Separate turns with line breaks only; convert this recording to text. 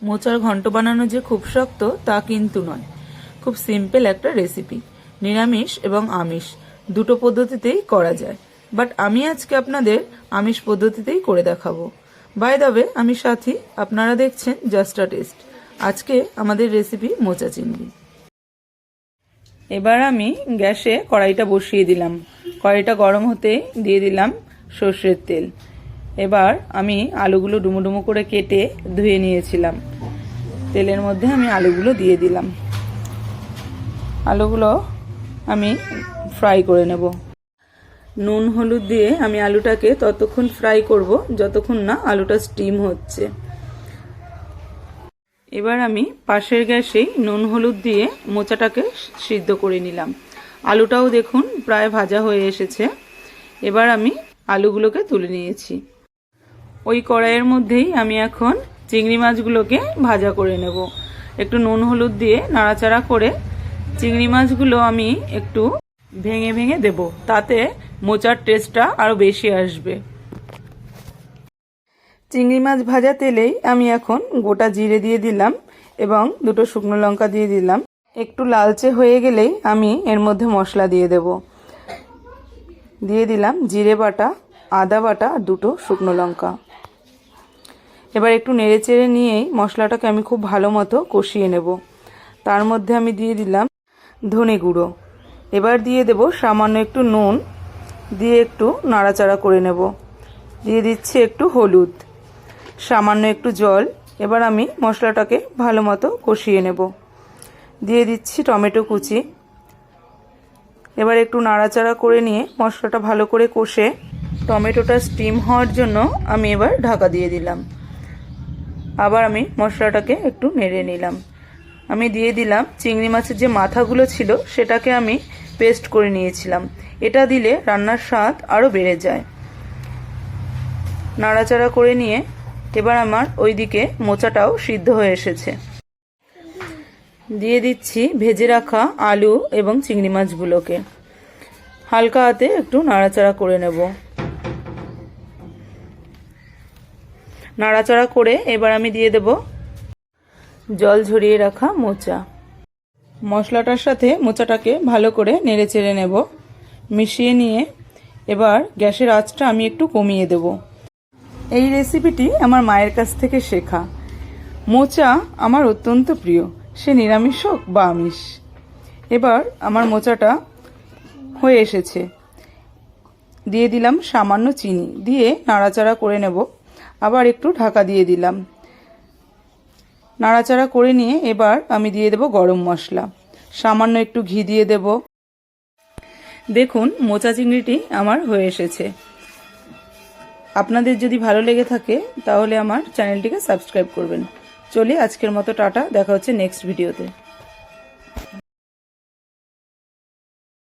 মোচার ঘন্ট বানানো যে খুব শক্ত তা কিন্তু নয়, খুব সিম্পল একটা রেসিপি। নিরামিষ এবং আমিষ দুটো পদ্ধতিতেই করা যায়, বাট আমি আজকে আপনাদের আমিষ পদ্ধতিতেই করে দেখাবো। বাই দ্য ওয়ে, আমি সাথী, আপনারা দেখছেন জাস্ট আ টেস্ট। আজকে আমাদের রেসিপি মোচা চিংড়ি। এবার আমি গ্যাসে কড়াইটা বসিয়ে দিলাম। কড়াইটা গরম হতে দিয়ে দিলাম সর্ষের তেল। এবার আমি আলুগুলো ডুমো ডুমো করে কেটে ধুয়ে নিয়েছিলাম। তেলের মধ্যে আমি আলুগুলো দিয়ে দিলাম। আলুগুলো আমি ফ্রাই করে নেব। নুন হলুদ দিয়ে আমি আলুটাকে ততক্ষণ ফ্রাই করব যতক্ষণ না আলুটা স্টিম হচ্ছে। এবার আমি পাশের গ্যাসেই নুন হলুদ দিয়ে মোচাটাকে সিদ্ধ করে নিলাম। আলুটাও দেখুন প্রায় ভাজা হয়ে এসেছে। এবার আমি আলুগুলোকে তুলে নিয়েছি। ওই কড়াইয়ের মধ্যেই আমি এখন চিংড়ি মাছগুলোকে ভাজা করে নেব। একটু নুন হলুদ দিয়ে নাড়াচাড়া করে চিংড়ি মাছগুলো আমি একটু ভেঙে ভেঙে দেব, তাতে মোচার টেস্টটা আরও বেশি আসবে। চিংড়ি মাছ ভাজা তেলেই আমি এখন গোটা জিরে দিয়ে দিলাম এবং দুটো শুকনো লঙ্কা দিয়ে দিলাম। একটু লালচে হয়ে গেলেই আমি এর মধ্যে মশলা দিয়ে দেব। দিয়ে দিলাম জিরে বাটা, আদা বাটা আর দুটো শুকনো লঙ্কা। এবার একটু নেড়ে চেড়ে নিয়েই মশলাটাকে আমি খুব ভালো মতো কষিয়ে নেব। তার মধ্যে আমি দিয়ে দিলাম ধনে গুঁড়ো। এবার দিয়ে দেব সামান্য একটু নুন, দিয়ে একটু নাড়াচাড়া করে নেব। দিয়ে দিচ্ছি একটু হলুদ, সামান্য একটু জল। এবার আমি মশলাটাকে ভালো মতো কষিয়ে নেব। দিয়ে দিচ্ছি টমেটো কুচি। এবার একটু নাড়াচাড়া করে নিয়ে মশলাটা ভালো করে কষে টমেটোটা স্টিম হওয়ার জন্য আমি এবার ঢাকা দিয়ে দিলাম। আবার আমি মশলাটাকে একটু নেড়ে নিলাম। আমি দিয়ে দিলাম চিংড়ি মাছের যে মাথাগুলো ছিল সেটাকে আমি পেস্ট করে নিয়েছিলাম। এটা দিলে রান্নার স্বাদ আরও বেড়ে যায়। নাড়াচাড়া করে নিয়ে এবার আমার ওইদিকে মোচাটাও সিদ্ধ হয়ে এসেছে। দিয়ে দিচ্ছি ভেজে রাখা আলু এবং চিংড়ি মাছগুলোকে। হালকা হাতে একটু নাড়াচাড়া করে নেব। নাড়াচাড়া করে এবার আমি দিয়ে দেব জল ঝরিয়ে রাখা মোচা। মশলাটার সাথে মোচাটাকে ভালো করে নেড়ে চেড়ে নেব। মিশিয়ে নিয়ে এবার গ্যাসের আঁচটা আমি একটু কমিয়ে দেব। এই রেসিপিটি আমার মায়ের কাছ থেকে শেখা। মোচা আমার অত্যন্ত প্রিয়, সে নিরামিষ হোক বা আমিষ। এবার আমার মোচাটা হয়ে এসেছে। দিয়ে দিলাম সামান্য চিনি, দিয়ে নাড়াচাড়া করে নেব। আবার একটু ঢাকা দিয়ে দিলাম। নাড়াচাড়া করে নিয়ে এবার আমি দিয়ে দেব গরম মশলা, সামান্য একটু ঘি দিয়ে দেব। দেখুন মোচা চিংড়িটি আমার হয়ে এসেছে। আপনাদের যদি ভালো লেগে থাকে তাহলে আমার চ্যানেলটিকে সাবস্ক্রাইব করবেন। চলি আজকের মতো টাটা, দেখা হচ্ছে নেক্সট ভিডিওতে।